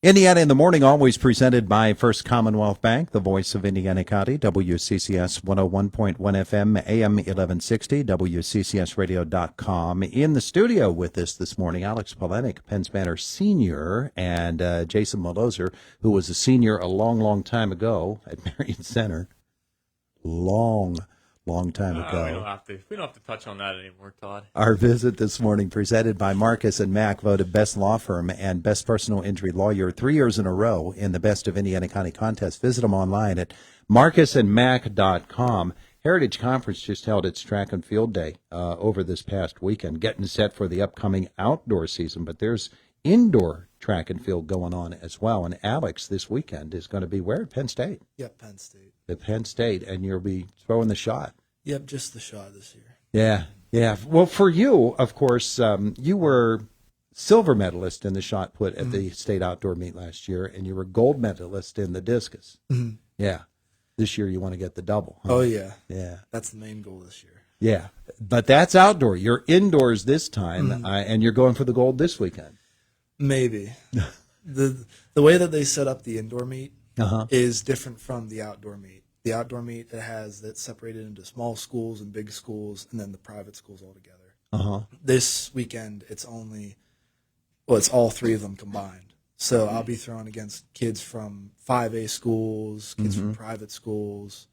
Indiana in the Morning, always presented by First Commonwealth Bank, the voice of Indiana County, WCCS 101.1 FM, AM 1160, WCCSradio.com. In the studio with us this morning, Alex Polenik, Penns Manor Senior, and Jason Miloser, who was a senior a long, long time ago at Marion Center. Long time ago. We don't have to touch on that anymore, Todd. Our visit this morning presented by Marcus and Mack, voted best law firm and best personal injury lawyer 3 years in a row in the Best of Indiana County contest. Visit them online at marcusandmack.com. Heritage Conference just held its track and field day over this past weekend, getting set for the upcoming outdoor season. But there's indoor track and field going on as well. And Alex this weekend is going to be where? At Penn State. Yep, Penn State. At Penn State, and you'll be throwing the shot. Yep, just the shot this year. Yeah. Well, for you, of course, you were silver medalist in the shot put at the state outdoor meet last year, and you were gold medalist in the discus. Mm-hmm. Yeah. This year you want to get the double. Huh? Oh, yeah. Yeah. That's the main goal this year. Yeah. But that's outdoor. You're indoors this time, and you're going for the gold this weekend. Maybe. The way that they set up the indoor meet is different from the outdoor meet. The outdoor meet it's separated into small schools and big schools, and then the private schools all together. This weekend, it's all three of them combined. So I'll be throwing against kids from 5A schools, kids from private schools,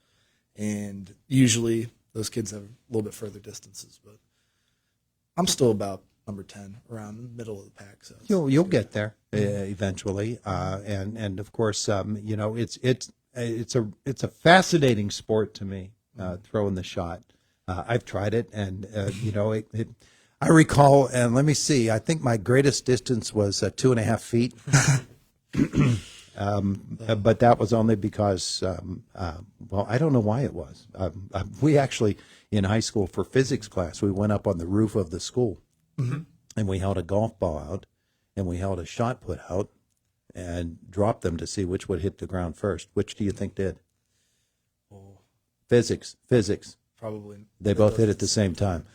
and usually those kids have a little bit further distances. But I'm still about number 10, around the middle of the pack. So you'll get there eventually, and of course, it's a fascinating sport to me, throwing the shot. I've tried it, and I recall, and let me see, I think my greatest distance was 2.5 feet. But that was only because, I don't know why it was. We actually, in high school for physics class, we went up on the roof of the school, and we held a golf ball out, and we held a shot put out, and dropped them to see which would hit the ground first. Which do you think did? Oh. Physics. Probably. They both hit at the same time.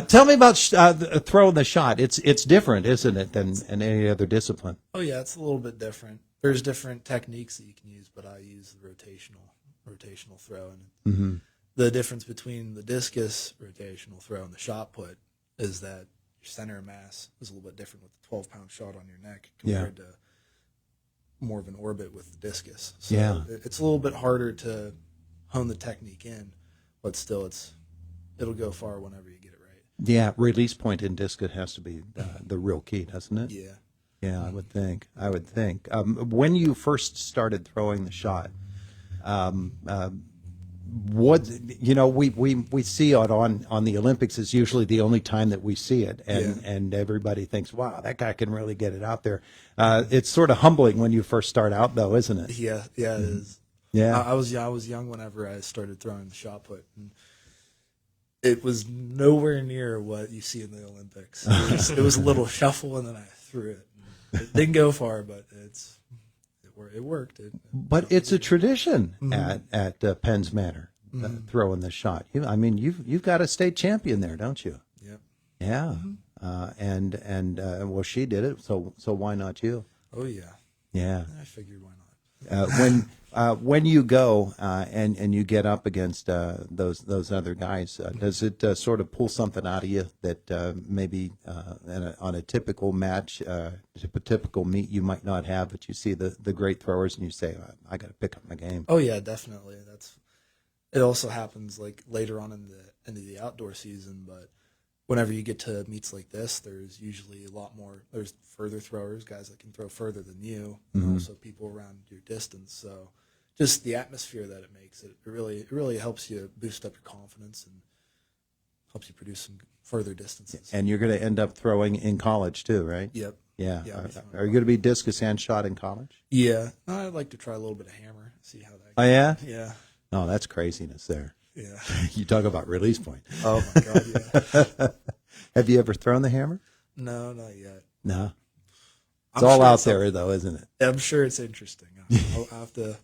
Tell me about throwing the shot. It's different, isn't it, than in any other discipline? Oh, yeah, it's a little bit different. There's different techniques that you can use, but I use the rotational throw. And the difference between the discus rotational throw and the shot put is that your center of mass is a little bit different with the 12-pound shot on your neck compared to more of an orbit with the discus. So it's a little bit harder to hone the technique in, but still it'll go far whenever you get it right. Yeah, release point in discus has to be the real key, doesn't it? Yeah. Yeah, I would think. When you first started throwing the shot, we see it on the Olympics is usually the only time that we see it, and everybody thinks, wow, that guy can really get it out there. It's sort of humbling when you first start out, though, isn't it? Yeah, it is. Yeah, I was young whenever I started throwing the shot put, and it was nowhere near what you see in the Olympics. It was a little shuffle, and then I threw it. It didn't go far, but it worked. But it's a tradition at Penns Manor, throwing the shot. You've got a state champion there, don't you? Yep. Yeah. Well, she did it, so why not you? Oh yeah. Yeah. I figured why not. When you go and you get up against those other guys, does it sort of pull something out of you that maybe on a typical match, a typical meet you might not have, but you see the great throwers and you say, I got to pick up my game? Oh yeah, definitely. It also happens like later on in the end of the outdoor season, but whenever you get to meets like this, there's usually a lot more. There's further throwers, guys that can throw further than you, and also people around your distance. So just the atmosphere that it makes, it really helps you boost up your confidence and helps you produce some further distances. And you're going to end up throwing in college too, right? Yep. Yeah. Are you going to be discus and shot in college? Yeah. I'd like to try a little bit of hammer, see how that goes. Oh, yeah? Yeah. Oh, that's craziness there. Yeah. You talk about release point. Oh, my God, yeah. Have you ever thrown the hammer? No, not yet. No. It's all out there, though, isn't it? I'm sure it's interesting. I'll have to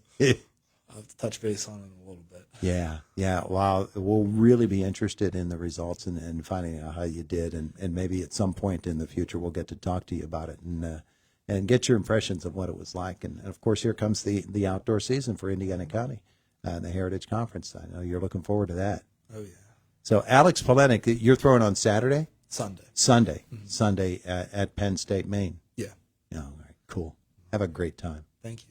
touch base on it a little bit. Yeah. Well, we'll really be interested in the results and finding out how you did, and maybe at some point in the future we'll get to talk to you about it and get your impressions of what it was like. And of course, here comes the outdoor season for Indiana County, the Heritage Conference. I know you're looking forward to that. Oh, yeah. So, Alex Polenik, you're throwing on Saturday? Sunday. Sunday at Penn State, Maine. Yeah. Oh, all right, cool. Have a great time. Thank you.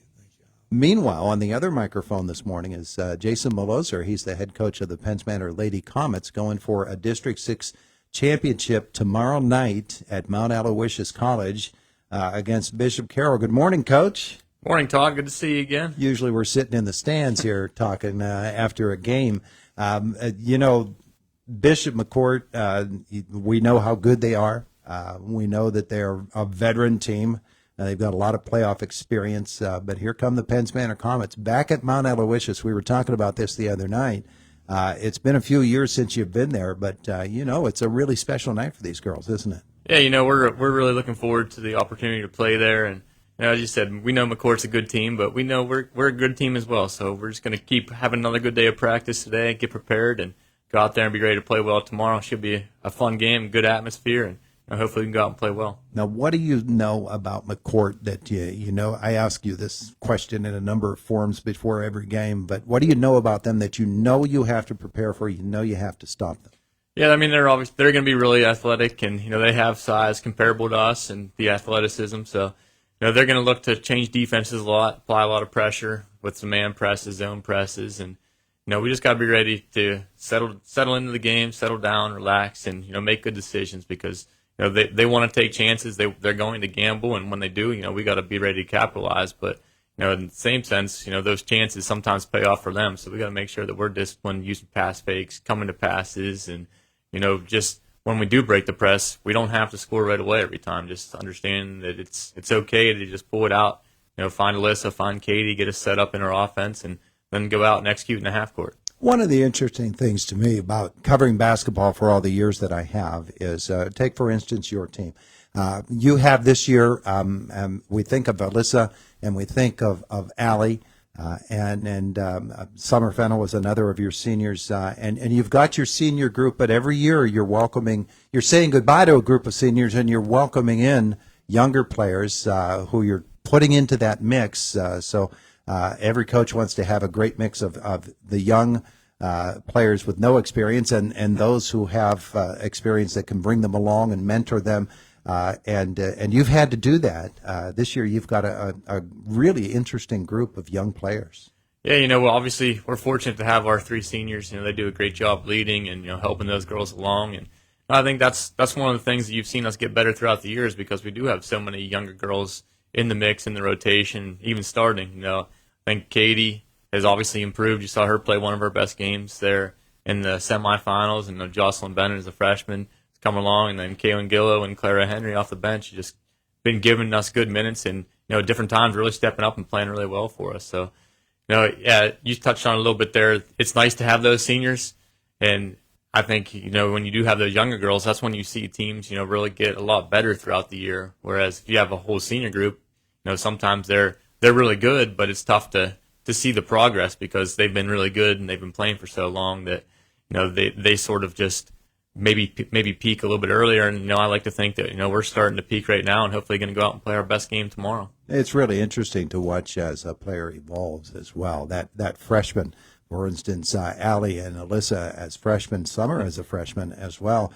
Meanwhile, on the other microphone this morning is Jason Miloser. He's the head coach of the Penns Manor Lady Comets, going for a District 6 championship tomorrow night at Mount Aloysius College against Bishop Carroll. Good morning, Coach. Morning, Todd. Good to see you again. Usually we're sitting in the stands here talking after a game. Bishop McCourt, we know how good they are. We know that they're a veteran team. They've got a lot of playoff experience, but here come the Penns Manor Comets back at Mount Aloysius. We were talking about this the other night. It's been a few years since you've been there, but it's a really special night for these girls, isn't it? Yeah, we're really looking forward to the opportunity to play there, and as you said, we know McCourt's a good team, but we know we're a good team as well. So we're just going to keep having another good day of practice today, get prepared, and go out there and be ready to play well tomorrow. Should be a fun game, good atmosphere, and hopefully we can go out and play well. Now, what do you know about McCourt that you know? I ask you this question in a number of forms before every game, but what do you know about them that you have to prepare for, you have to stop them? Yeah, I mean, they're going to be really athletic, and they have size comparable to us and the athleticism. So they're going to look to change defenses a lot, apply a lot of pressure with some man presses, zone presses, and we just got to be ready to settle into the game, settle down, relax, and make good decisions because they want to take chances. They're going to gamble, and when they do, we got to be ready to capitalize. But in the same sense, those chances sometimes pay off for them. So we got to make sure that we're disciplined, using pass fakes, coming to passes, and just when we do break the press, we don't have to score right away every time. Just understand that it's okay to just pull it out. Find Alyssa, find Katie, get us set up in our offense, and then go out and execute in the half court. One of the interesting things to me about covering basketball for all the years that I have is take, for instance, your team. You have this year, we think of Alyssa and we think of Allie, and Summer Fennell was another of your seniors, and you've got your senior group, but every year you're saying goodbye to a group of seniors and you're welcoming in younger players who you're putting into that mix. So every coach wants to have a great mix of the young players with no experience and those who have experience that can bring them along and mentor them. And you've had to do that. This year you've got a really interesting group of young players. Yeah, well, obviously we're fortunate to have our three seniors. They do a great job leading and helping those girls along. And I think that's one of the things that you've seen us get better throughout the years because we do have so many younger girls in the mix, in the rotation, even starting. I think Katie has obviously improved. You saw her play one of her best games there in the semifinals, and Jocelyn Bennett is a freshman come along, and then Kaylin Gillow and Clara Henry off the bench just been giving us good minutes and at different times really stepping up and playing really well for us. So yeah, you touched on it a little bit there. It's nice to have those seniors, and I think when you do have those younger girls, that's when you see teams really get a lot better throughout the year. Whereas if you have a whole senior group, sometimes they're really good, but it's tough to see the progress because they've been really good and they've been playing for so long that they sort of just maybe peak a little bit earlier. And I like to think that we're starting to peak right now and hopefully going to go out and play our best game tomorrow. It's really interesting to watch as a player evolves as well. That freshman, for instance, Allie and Alyssa as freshmen, Summer as a freshman as well.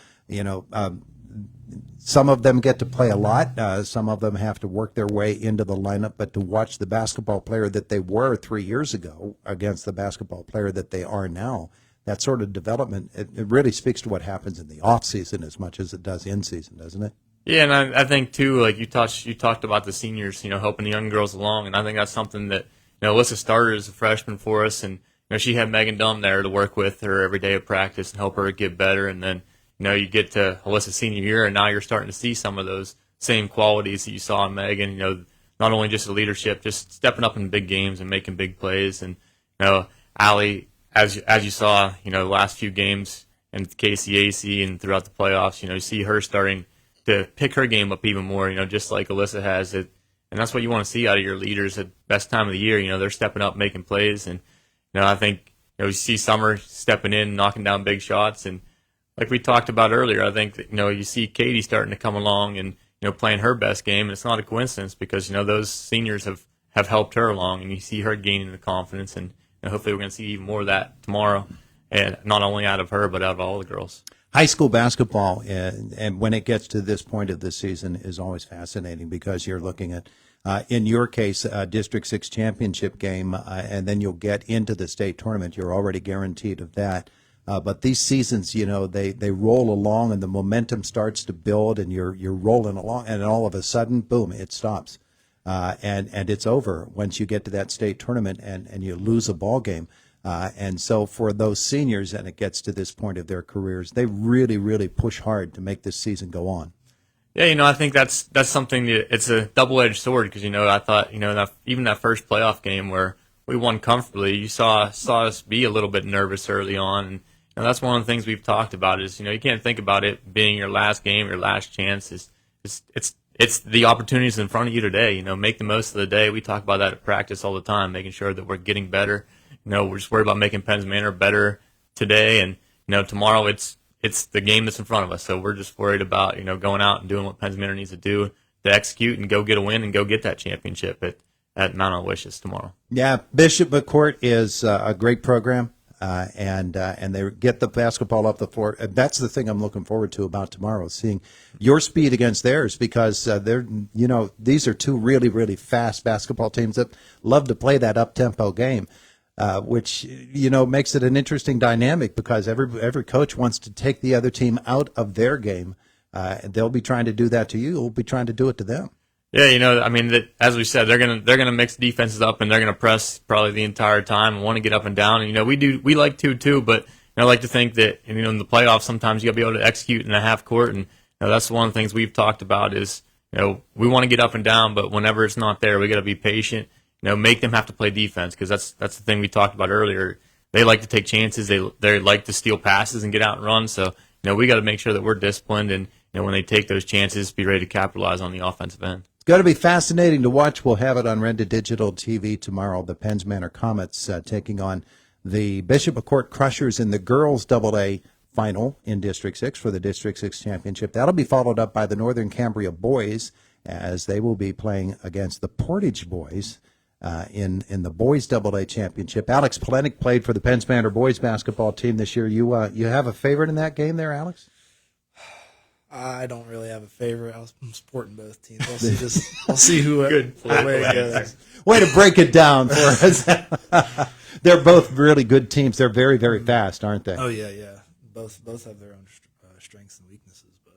Some of them get to play a lot. Some of them have to work their way into the lineup. But to watch the basketball player that they were 3 years ago against the basketball player that they are now, that sort of development, it really speaks to what happens in the off season as much as it does in season, doesn't it? Yeah, and I think too, like you talked about the seniors, helping the young girls along, and I think that's something that Alyssa started as a freshman for us, and she had Megan Dunn there to work with her every day of practice and help her get better, and then you get to Alyssa's senior year, and now you're starting to see some of those same qualities that you saw in Megan. Not only just the leadership, just stepping up in big games and making big plays, and Allie, as you saw, the last few games in KCAC and throughout the playoffs, you see her starting to pick her game up even more, just like Alyssa has it. And that's what you want to see out of your leaders at best time of the year. They're stepping up, making plays. And, I think, you see Summer stepping in, knocking down big shots. And like we talked about earlier, I think that, you see Katie starting to come along and, playing her best game. And it's not a coincidence because those seniors have helped her along, and you see her gaining the confidence, and hopefully we're going to see even more of that tomorrow, and not only out of her but out of all the girls. High school basketball, and when it gets to this point of the season, is always fascinating because you're looking at, in your case, a District 6 championship game, and then you'll get into the state tournament. You're already guaranteed of that. But these seasons, they roll along, and the momentum starts to build, and you're rolling along, and all of a sudden, boom, it stops. And it's over once you get to that state tournament and you lose a ball game. And so for those seniors, and it gets to this point of their careers, they really, really push hard to make this season go on. Yeah, I think that's something that it's a double-edged sword because, I thought, even that first playoff game where we won comfortably, you saw us be a little bit nervous early on. And that's one of the things we've talked about is, you can't think about it being your last game, your last chance. It's the opportunities in front of you today. Make the most of the day. We talk about that at practice all the time, making sure that we're getting better. We're just worried about making Penn's Manor better today, and tomorrow it's the game that's in front of us. So we're just worried about going out and doing what Penn's Manor needs to do to execute and go get a win and go get that championship at Mount Aloysius tomorrow. Yeah, Bishop McCourt is a great program. And they get the basketball up the floor. That's the thing I'm looking forward to about tomorrow, seeing your speed against theirs, because these are two really, really fast basketball teams that love to play that up-tempo game, which makes it an interesting dynamic because every coach wants to take the other team out of their game. They'll be trying to do that to you. You'll be trying to do it to them. Yeah, as we said, they're gonna mix defenses up and they're gonna press probably the entire time and want to get up and down. And we like to too, but I like to think that in the playoffs sometimes you gotta be able to execute in a half court, and that's one of the things we've talked about is we want to get up and down, but whenever it's not there, we gotta be patient. Make them have to play defense because that's the thing we talked about earlier. They like to take chances. They like to steal passes and get out and run. So we got to make sure that we're disciplined and when they take those chances, be ready to capitalize on the offensive end. Going to be fascinating to watch. We'll have it on Renda Digital TV tomorrow. The Penns Manor Comets taking on the Bishop McCourt Crushers in the girls AA final in District 6 for the District 6 championship. That'll be followed up by the Northern Cambria boys as they will be playing against the Portage boys in the boys AA championship. Alex Polenik played for the Penns Manor boys basketball team this year. You have a favorite in that game there, Alex? I don't really have a favorite. I'm supporting both teams. I'll see who Good way it goes. Way to break it down for us. They're both really good teams. They're very, very fast, aren't they? Oh yeah. Both have their own strengths and weaknesses, but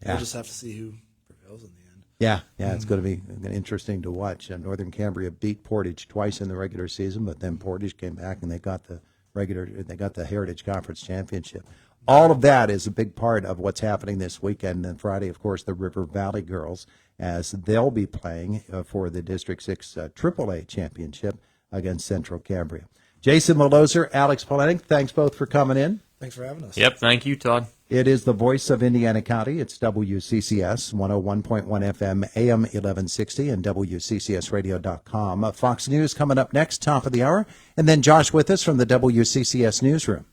we'll just have to see who prevails in the end. Yeah, it's going to be interesting to watch. Northern Cambria beat Portage twice in the regular season, but then Portage came back and they got the Heritage Conference Championship. All of that is a big part of what's happening this weekend. And Friday, of course, the River Valley girls, as they'll be playing for the District 6 AAA Championship against Central Cambria. Jason Miloser, Alex Polenik, thanks both for coming in. Thanks for having us. Yep, thank you, Todd. It is the voice of Indiana County. It's WCCS 101.1 FM, AM 1160, and WCCSradio.com. Fox News coming up next, top of the hour. And then Josh with us from the WCCS newsroom.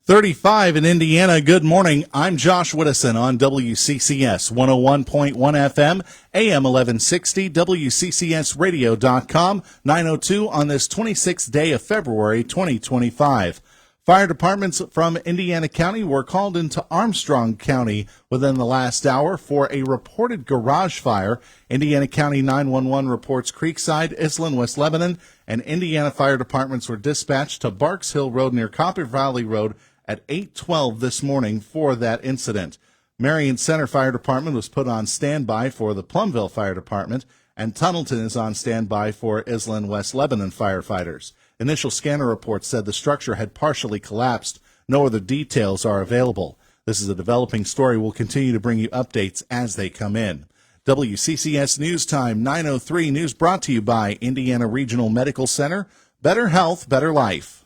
35 in Indiana. Good morning. I'm Josh Whittison on WCCS 101.1 FM, AM 1160, WCCSradio.com, 9:02 on this 26th day of February 2025. Fire departments from Indiana County were called into Armstrong County within the last hour for a reported garage fire. Indiana County 911 reports Creekside, Island, West Lebanon, and Indiana fire departments were dispatched to Barks Hill Road near Copper Valley Road at 8:12 this morning for that incident. Marion Center Fire Department was put on standby for the Plumville Fire Department, and Tunnelton is on standby for Island, West Lebanon firefighters. Initial scanner reports said the structure had partially collapsed. No other details are available. This is a developing story. We'll continue to bring you updates as they come in. WCCS News Time 9:03 news brought to you by Indiana Regional Medical Center. Better health, better life.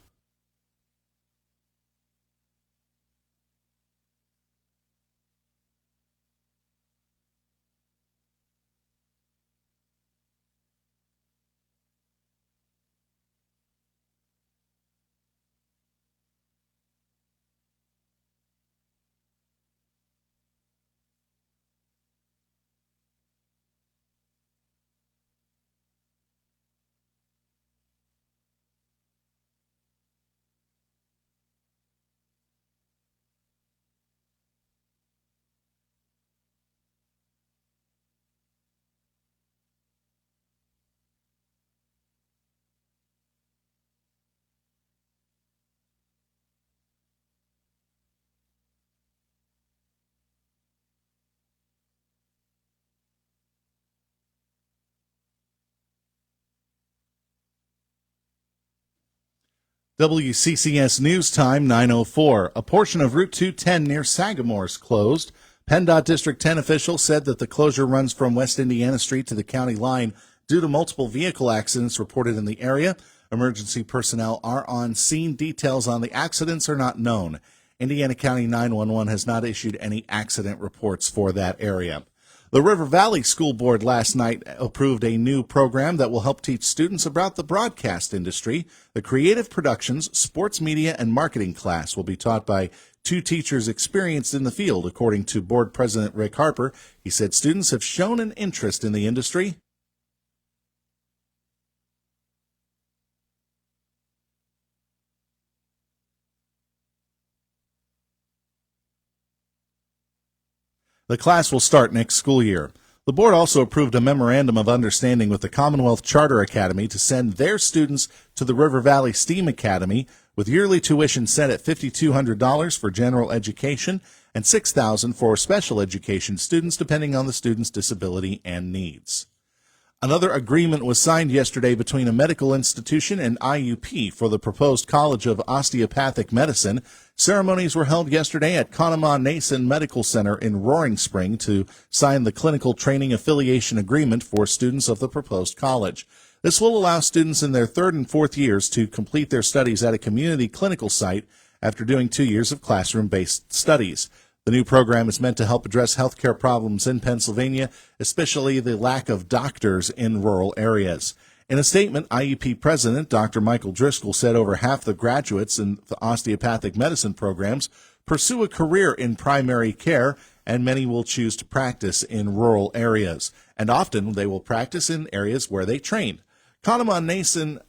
WCCS News Time 9:04. A portion of Route 210 near Sagamore is closed. PennDOT District 10 officials said that the closure runs from West Indiana Street to the county line due to multiple vehicle accidents reported in the area. Emergency personnel are on scene. Details on the accidents are not known. Indiana County 911 has not issued any accident reports for that area. The River Valley School Board last night approved a new program that will help teach students about the broadcast industry. The Creative Productions, Sports Media, and Marketing class will be taught by two teachers experienced in the field, according to Board President Rick Harper. He said students have shown an interest in the industry. The class will start next school year. The board also approved a memorandum of understanding with the Commonwealth Charter Academy to send their students to the River Valley STEAM Academy, with yearly tuition set at $5,200 for general education and $6,000 for special education students, depending on the student's disability and needs. Another agreement was signed yesterday between a medical institution and IUP for the proposed College of Osteopathic Medicine. Ceremonies were held yesterday at Conemaugh Nason Medical Center in Roaring Spring to sign the clinical training affiliation agreement for students of the proposed college. This will allow students in their third and fourth years to complete their studies at a community clinical site after doing 2 years of classroom-based studies. The new program is meant to help address healthcare problems in Pennsylvania, especially the lack of doctors in rural areas. In a statement, IUP President Dr. Michael Driscoll said over half the graduates in the osteopathic medicine programs pursue a career in primary care, and many will choose to practice in rural areas. And often they will practice in areas where they train. Conemaugh Nason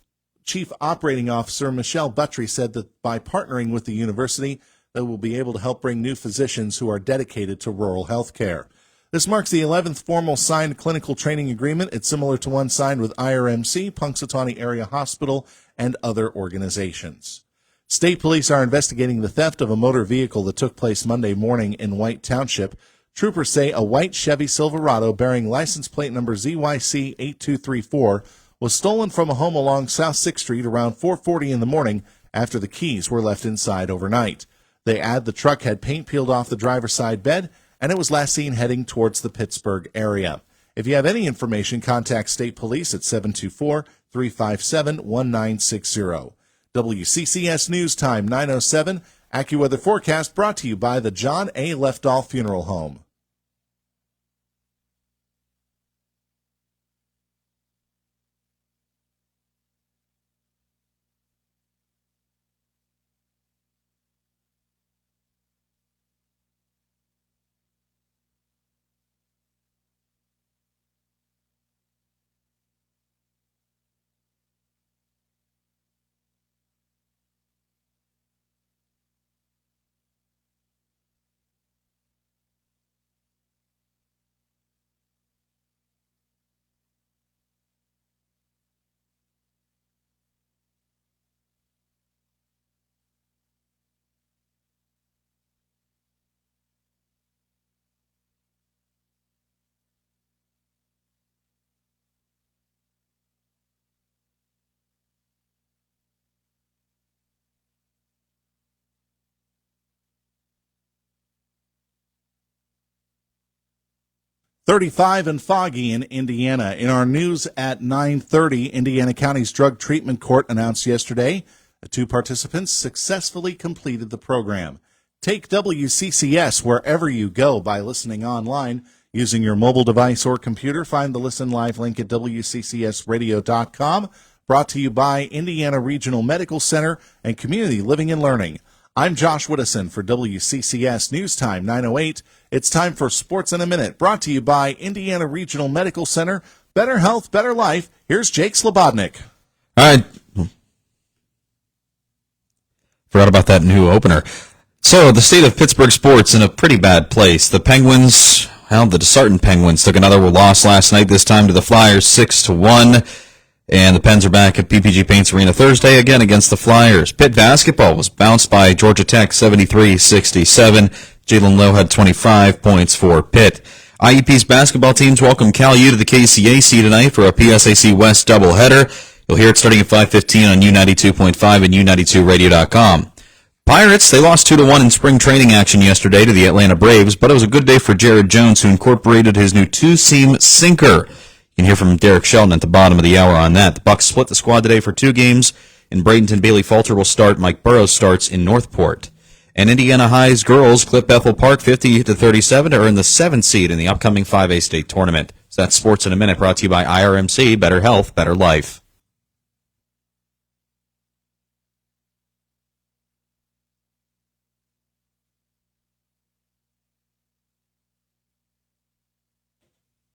Chief Operating Officer Michelle Buttry said that by partnering with the university, they will be able to help bring new physicians who are dedicated to rural health care. This marks the 11th formal signed clinical training agreement. It's similar to one signed with IRMC, Punxsutawney Area Hospital, and other organizations. State police are investigating the theft of a motor vehicle that took place Monday morning in White Township. Troopers say a white Chevy Silverado bearing license plate number ZYC 8234 was stolen from a home along South 6th Street around 4:40 in the morning after the keys were left inside overnight. They add the truck had paint peeled off the driver's side bed, and it was last seen heading towards the Pittsburgh area. If you have any information, contact State Police at 724-357-1960. WCCS News Time 9:07. AccuWeather forecast brought to you by the John A. Lefdahl Funeral Home. 35 and foggy in Indiana. In our news at 9:30, Indiana County's Drug Treatment Court announced yesterday that 2 participants successfully completed the program. Take WCCS wherever you go by listening online using your mobile device or computer. Find the Listen Live link at WCCSradio.com. Brought to you by Indiana Regional Medical Center and Community Living and Learning. I'm Josh Whittison for WCCS News Time 9:08. It's time for Sports in a Minute, brought to you by Indiana Regional Medical Center. Better health, better life. Here's Jake Slobodnik. All right. Forgot about that new opener. So, the state of Pittsburgh sports in a pretty bad place. The Penguins, the Desartan Penguins took another loss last night, this time to the Flyers 6-1. And the Pens are back at PPG Paints Arena Thursday again against the Flyers. Pitt basketball was bounced by Georgia Tech 73-67. Jalen Lowe had 25 points for Pitt. IEP's basketball teams welcome Cal U to the KCAC tonight for a PSAC West doubleheader. You'll hear it starting at 5:15 on U92.5 and U92Radio.com. Pirates, they lost 2-1 in spring training action yesterday to the Atlanta Braves, but it was a good day for Jared Jones, who incorporated his new 2-seam sinker. You can hear from Derek Sheldon at the bottom of the hour on that. The Bucks split the squad today for 2 games. In Bradenton, Bailey Falter will start. Mike Burrows starts in Northport. And Indiana High's girls clip Bethel Park 50-37 to earn the 7th seed in the upcoming 5A state tournament. So that's Sports in a Minute, brought to you by IRMC. Better health, better life.